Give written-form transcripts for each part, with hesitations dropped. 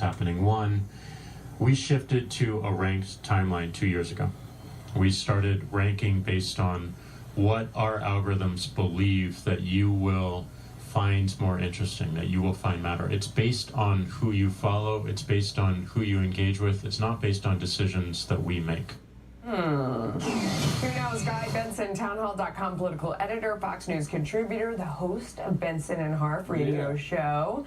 happening. One, we shifted to a ranked timeline 2 years ago. We started ranking based on what our algorithms believe that you will find more interesting, that you will find matter. It's based on who you follow, it's based on who you engage with, it's not based on decisions that we make. Here now is Guy Benson, townhall.com political editor, Fox News contributor, the host of Benson and Harf radio show.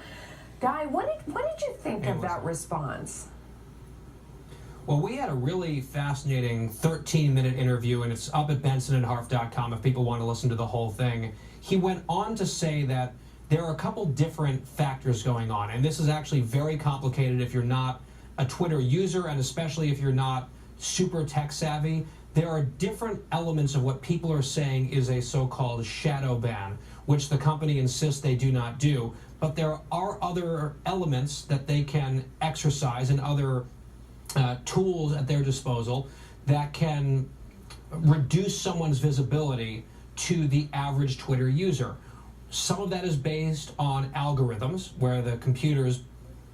Guy, what did you think of that response? Well, we had a really fascinating 13-minute interview, and it's up at bensonandharf.com if people want to listen to the whole thing. He went on to say that there are a couple different factors going on, and this is actually very complicated if you're not a Twitter user, and especially if you're not super tech savvy. There are different elements of what people are saying is a so-called shadow ban, which the company insists they do not do. But there are other elements that they can exercise and other tools at their disposal that can reduce someone's visibility to the average Twitter user. Some of that is based on algorithms, where the computers,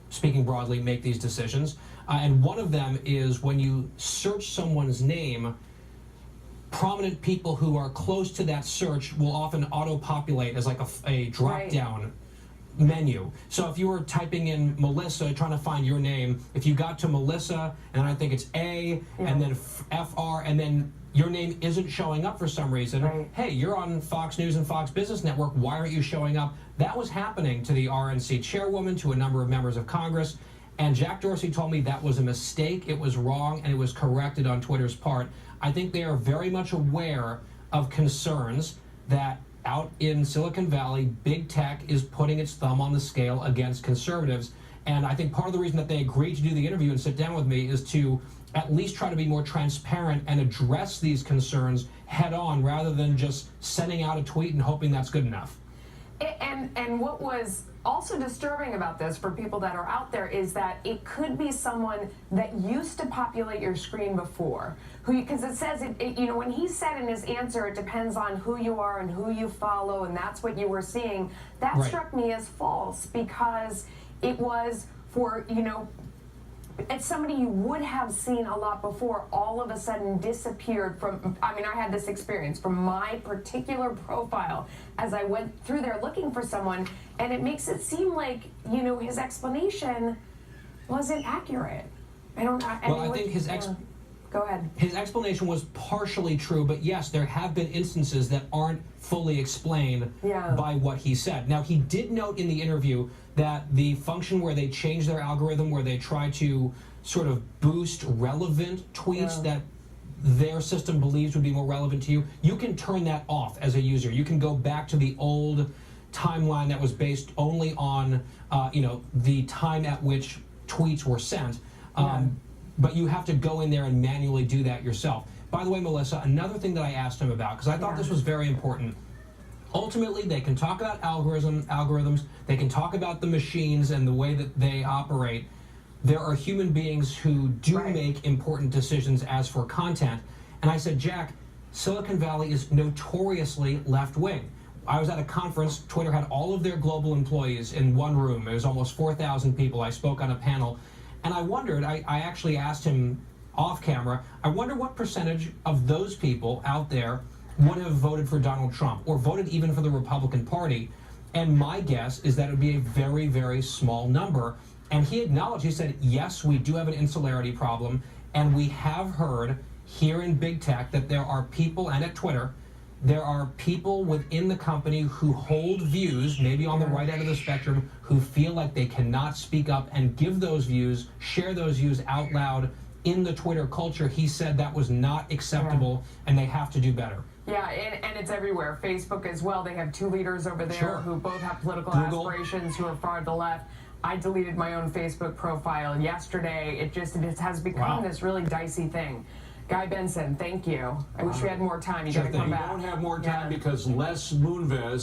speaking broadly, make these decisions. And one of them is when you search someone's name, prominent people who are close to that search will often auto-populate as like a drop-down menu. So if you were typing in Melissa, trying to find your name, if you got to Melissa, and I think it's A, and then FR, and then your name isn't showing up for some reason, hey, you're on Fox News and Fox Business Network, why aren't you showing up? That was happening to the RNC chairwoman, to a number of members of Congress, and Jack Dorsey told me that was a mistake, it was wrong, and it was corrected on Twitter's part. I think they are very much aware of concerns that out in Silicon Valley, big tech is putting its thumb on the scale against conservatives. And I think part of the reason that they agreed to do the interview and sit down with me is to at least try to be more transparent and address these concerns head on, rather than just sending out a tweet and hoping that's good enough. And what was also disturbing about this for people that are out there is that it could be someone that used to populate your screen before, because it says, you know, when he said in his answer, it depends on who you are and who you follow, and that's what you were seeing. That struck me as false, because it was for, you know, it's somebody you would have seen a lot before, all of a sudden disappeared from, I mean, I had this experience from my particular profile as I went through there looking for someone, and it makes it seem like, you know, his explanation wasn't accurate. I think his go ahead. His explanation was partially true, but yes, there have been instances that aren't fully explained by what he said. Now, he did note in the interview that the function where they change their algorithm, where they try to sort of boost relevant tweets that their system believes would be more relevant to you, you can turn that off as a user. You can go back to the old timeline that was based only on, you know, the time at which tweets were sent. But you have to go in there and manually do that yourself. By the way, Melissa, another thing that I asked him about, because I thought this was very important. Ultimately, they can talk about algorithms, they can talk about the machines and the way that they operate. There are human beings who do make important decisions as for content. And I said, Jack, Silicon Valley is notoriously left-wing. I was at a conference, Twitter had all of their global employees in one room. There was almost 4,000 people. I spoke on a panel. And I wondered, I actually asked him off camera, I wonder what percentage of those people out there would have voted for Donald Trump or voted even for the Republican Party. And my guess is that it would be a very, very small number. And he acknowledged, he said, yes, we do have an insularity problem. And we have heard here in big tech that there are people, and at Twitter, there are people within the company who hold views, maybe on the right end of the spectrum, who feel like they cannot speak up and give those views, share those views out loud in the Twitter culture. He said that was not acceptable, and they have to do better. Yeah, and it's everywhere. Facebook as well. They have two leaders over there who both have political aspirations, who are far to the left. I deleted my own Facebook profile yesterday. It has become this really dicey thing. Guy Benson, thank you. I wish we had more time. You got to come back. We don't have more time because Les Moonves